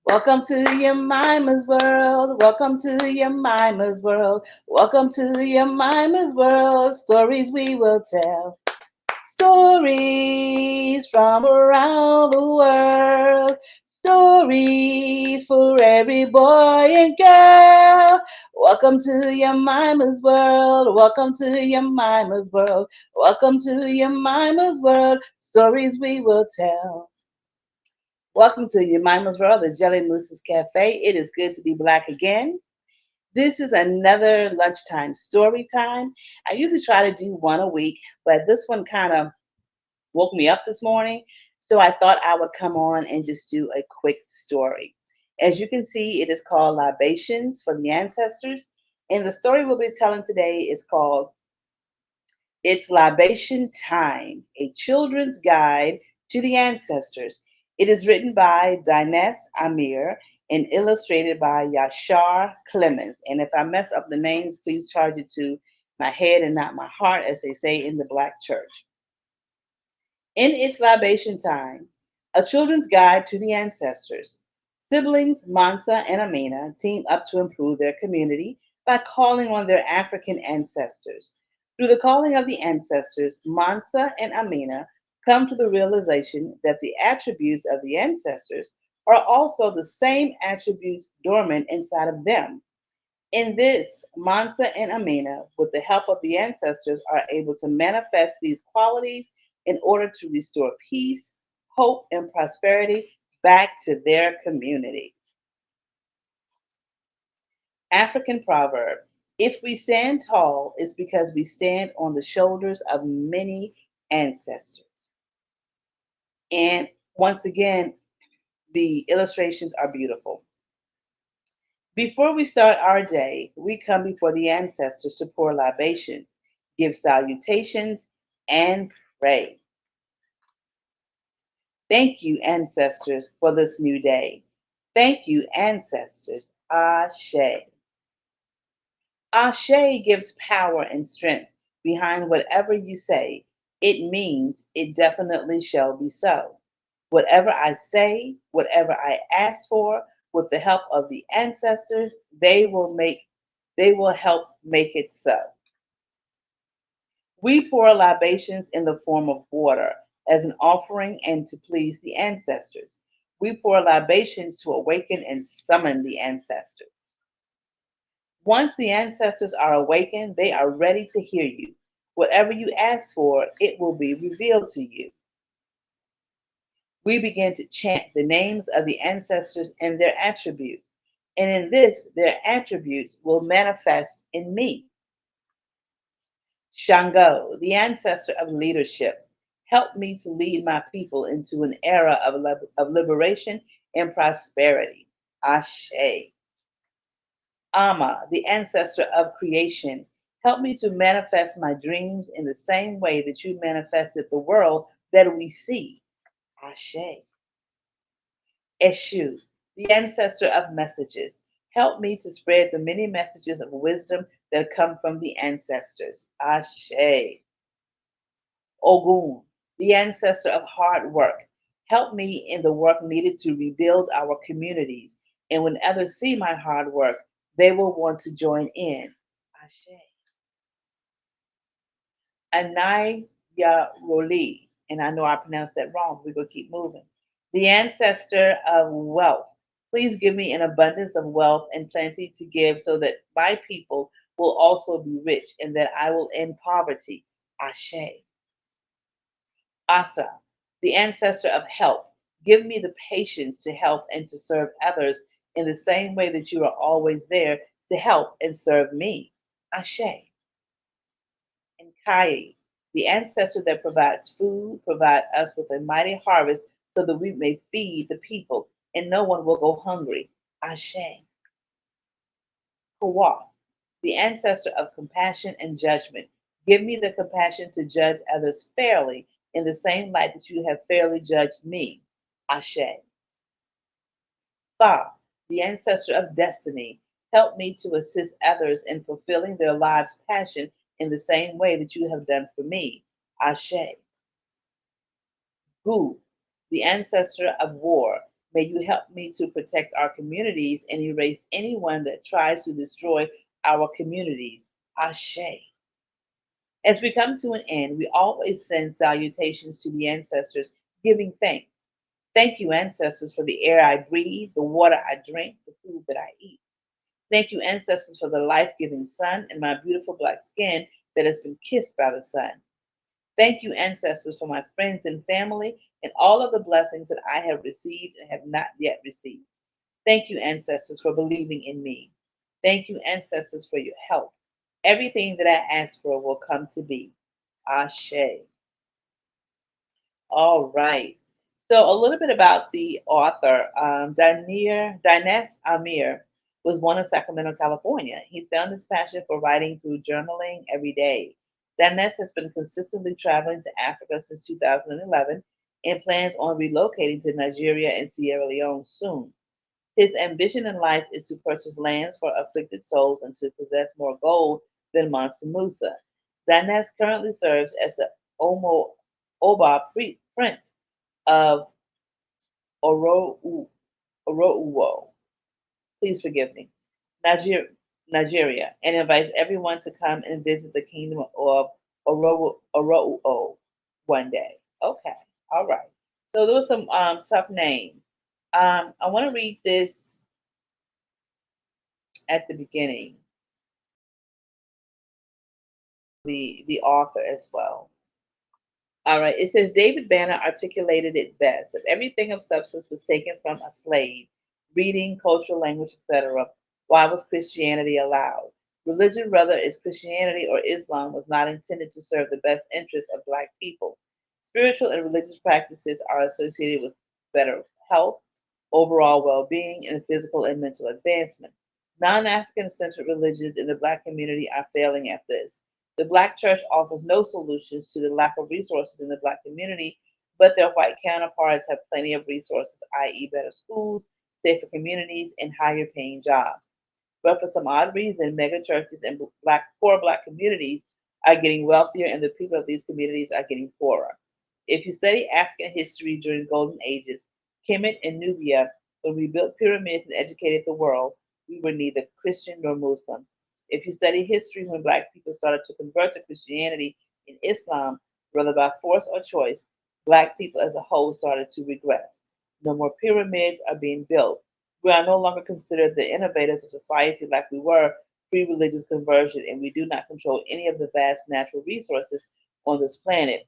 Welcome to your Mama's world. Welcome to your Mama's world. Welcome to your Mama's world. Stories we will tell. Stories from around the world. Stories for every boy and girl. Welcome to your Mama's world. Welcome to your Mama's world. Welcome to your Mama's world. Stories we will tell. Welcome to your Mama's World, the Jelly Moose's Cafe. It is good to be black again. This is another lunchtime story time. I usually try to do one a week, but this one kind of woke me up this morning. So I thought I would come on and just do a quick story. As you can see, it is called Libations for the Ancestors. And the story we'll be telling today is called It's Libation Time, a children's guide to the ancestors. It is written by Diness Amir and illustrated by Yashar Clemens. And if I mess up the names, please charge it to my head and not my heart, as they say in the Black church. In its libation time, a children's guide to the ancestors, siblings Mansa and Amina team up to improve their community by calling on their African ancestors. Through the calling of the ancestors, Mansa and Amina come to the realization that the attributes of the ancestors are also the same attributes dormant inside of them. In this, Mansa and Amina, with the help of the ancestors, are able to manifest these qualities in order to restore peace, hope, and prosperity back to their community. African proverb: If we stand tall, it's because we stand on the shoulders of many ancestors. And once again, the illustrations are beautiful. Before we start our day, we come before the ancestors to pour libations, give salutations, and pray. Thank you, ancestors, for this new day. Thank you, ancestors. Ashe. Ashe gives power and strength behind whatever you say. It means it definitely shall be so. Whatever I say, whatever I ask for, with the help of the ancestors, they will help make it so. We pour libations in the form of water as an offering and to please the ancestors. We pour libations to awaken and summon the ancestors. Once the ancestors are awakened, they are ready to hear you. Whatever you ask for, it will be revealed to you. We begin to chant the names of the ancestors and their attributes. And in this, their attributes will manifest in me. Shango, the ancestor of leadership, help me to lead my people into an era of liberation and prosperity. Ashe. Ama, the ancestor of creation, help me to manifest my dreams in the same way that you manifested the world that we see. Ashe. Eshu, the ancestor of messages, help me to spread the many messages of wisdom that come from the ancestors. Ashe. Ogun, the ancestor of hard work, help me in the work needed to rebuild our communities. And when others see my hard work, they will want to join in. Ashe. Anai Roli, and I know I pronounced that wrong. We're going to keep moving. The ancestor of wealth. Please give me an abundance of wealth and plenty to give so that my people will also be rich and that I will end poverty. Ashe. Asa, the ancestor of help. Give me the patience to help and to serve others in the same way that you are always there to help and serve me. Ashe. And Kai, the ancestor that provides food, provide us with a mighty harvest so that we may feed the people and no one will go hungry. Ashe. Kawak, the ancestor of compassion and judgment. Give me the compassion to judge others fairly in the same light that you have fairly judged me. Ashe. Fa, the ancestor of destiny. Help me to assist others in fulfilling their lives' passion in the same way that you have done for me. Ashe. Gu, the ancestor of war. May you help me to protect our communities and erase anyone that tries to destroy our communities. Ashe. As we come to an end, we always send salutations to the ancestors, giving thanks. Thank you, ancestors, for the air I breathe, the water I drink, the food that I eat. Thank you, ancestors, for the life giving sun and my beautiful black skin that has been kissed by the sun. Thank you, ancestors, for my friends and family and all of the blessings that I have received and have not yet received. Thank you, ancestors, for believing in me. Thank you, ancestors, for your help. Everything that I ask for will come to be. Ashe. All right. So, a little bit about the author. Dinesh Amir was born in Sacramento, California. He found his passion for writing through journaling every day. Dinesh has been consistently traveling to Africa since 2011 and plans on relocating to Nigeria and Sierra Leone soon. His ambition in life is to purchase lands for afflicted souls and to possess more gold than Mansa Musa. Dinesh currently serves as the Omo Prince of Oro- Orouo, please forgive me, Niger- Nigeria, and invites everyone to come and visit the kingdom of Orouo one day. Okay, all right. So those are some tough names. I want to read this at the beginning, the author as well. All right. It says David Banner articulated it best. If everything of substance was taken from a slave, reading, cultural language, etc., why was Christianity allowed? Religion, whether it's Christianity or Islam, was not intended to serve the best interests of Black people. Spiritual and religious practices are associated with better health, overall well being, and physical and mental advancement. Non African centered religions in the Black community are failing at this. The Black church offers no solutions to the lack of resources in the Black community, but their white counterparts have plenty of resources, i.e., better schools, safer communities, and higher paying jobs. But for some odd reason, mega churches and poor Black communities are getting wealthier, and the people of these communities are getting poorer. If you study African history during golden ages, Kemet and Nubia, when we built pyramids and educated the world, we were neither Christian nor Muslim. If you study history when Black people started to convert to Christianity and Islam, whether by force or choice, Black people as a whole started to regress. No more pyramids are being built. We are no longer considered the innovators of society like we were pre religious conversion, and we do not control any of the vast natural resources on this planet.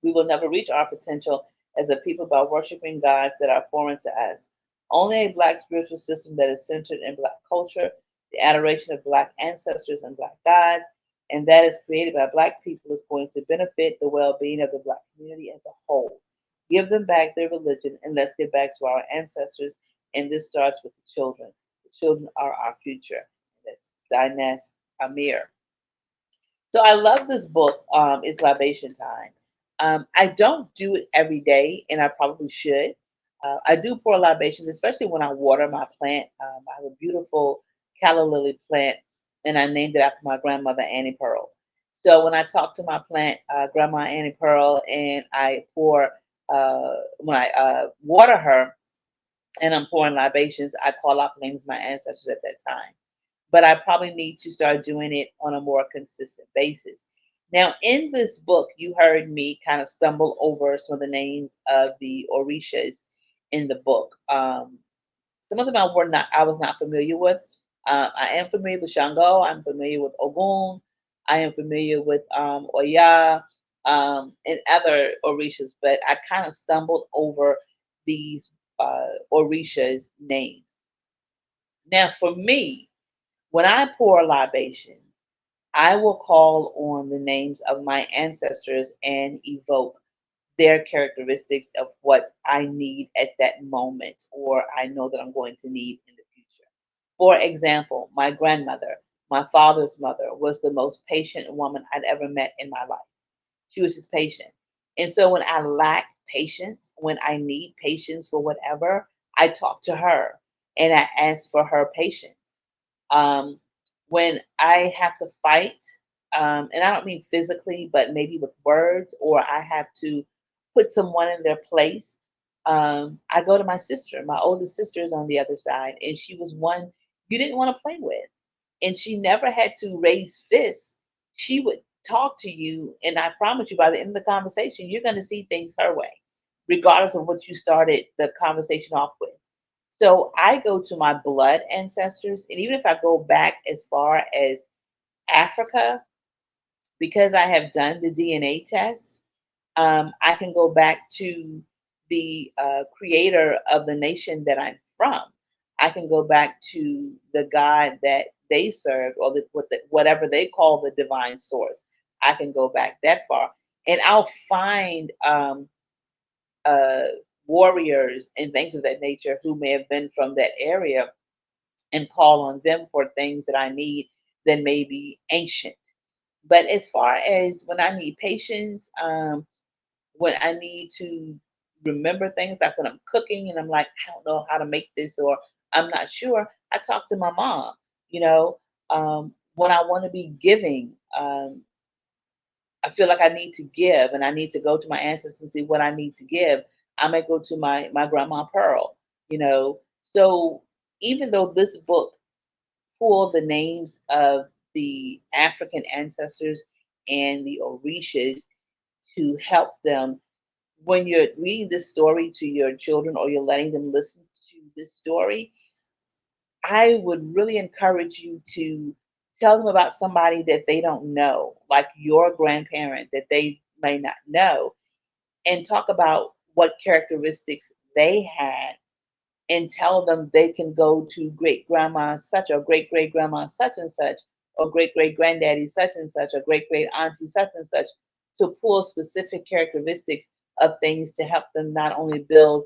We will never reach our potential as a people by worshiping gods that are foreign to us. Only a Black spiritual system that is centered in Black culture, the adoration of Black ancestors and Black gods, and that is created by Black people is going to benefit the well being of the Black community as a whole. Give them back their religion and let's get back to our ancestors. And this starts with the children. The children are our future. That's Dinas Amir. So I love this book. It's Libation Time. I don't do it every day, and I probably should. I do pour libations, especially when I water my plant. I have a beautiful calla lily plant, and I named it after my grandmother Annie Pearl. So when I talk to my plant, Grandma Annie Pearl, and I pour when I water her, and I'm pouring libations, I call out the names of my ancestors at that time, but I probably need to start doing it on a more consistent basis. Now, in this book, you heard me kind of stumble over some of the names of the Orishas in the book. Some of them I was not familiar with. I am familiar with Shango. I'm familiar with Ogun. I am familiar with Oya and other Orishas, but I kind of stumbled over these Orishas' names. Now, for me, when I pour libations, I will call on the names of my ancestors and evoke their characteristics of what I need at that moment or I know that I'm going to need in the future. For example, my grandmother, my father's mother, was the most patient woman I'd ever met in my life. She was just patient. And so when I lack patience, when I need patience for whatever, I talk to her and I ask for her patience. Um, when I have to fight, and I don't mean physically, but maybe with words, or I have to put someone in their place, I go to my sister. My oldest sister is on the other side, and she was one you didn't want to play with. And she never had to raise fists. She would talk to you, and I promise you, by the end of the conversation, you're going to see things her way, regardless of what you started the conversation off with. So I go to my blood ancestors, and even if I go back as far as Africa, because I have done the DNA test, I can go back to the creator of the nation that I'm from. I can go back to the God that they served, or whatever they call the divine source. I can go back that far, and I'll find uh, warriors and things of that nature who may have been from that area, and call on them for things that I need that may be ancient. But as far as when I need patience, when I need to remember things, like when I'm cooking and I'm like, I don't know how to make this, or I'm not sure, I talk to my mom. You know, when I want to be giving, I feel like I need to give and I need to go to my ancestors and see what I need to give. I may go to my grandma Pearl, you know. So even though this book pulled the names of the African ancestors and the Orishas to help them, when you're reading this story to your children or you're letting them listen to this story, I would really encourage you to tell them about somebody that they don't know, like your grandparent that they may not know, and talk about what characteristics they had, and tell them they can go to great grandma such, or great great grandma such and such, or great great granddaddy such and such, or great great auntie such and such, to pull specific characteristics of things to help them not only build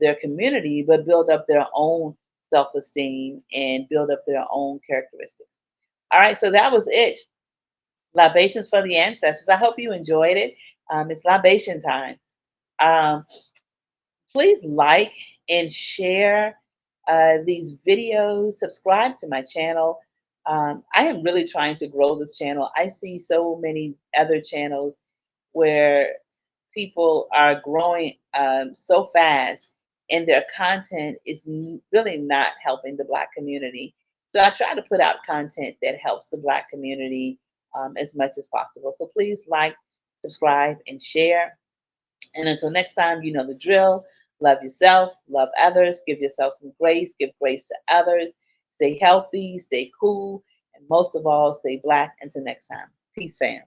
their community, but build up their own self esteem and build up their own characteristics. All right, so that was it. Libations for the ancestors. I hope you enjoyed it. It's libation time. Um, Please like and share these videos. Subscribe to my channel. I am really trying to grow this channel. I see so many other channels where people are growing so fast, and their content is really not helping the Black community. So I try to put out content that helps the Black community as much as possible. So please like, subscribe, and share. And until next time, you know the drill. Love yourself, love others, give yourself some grace, give grace to others. Stay healthy, stay cool, and most of all, stay Black. Until next time. Peace, fam.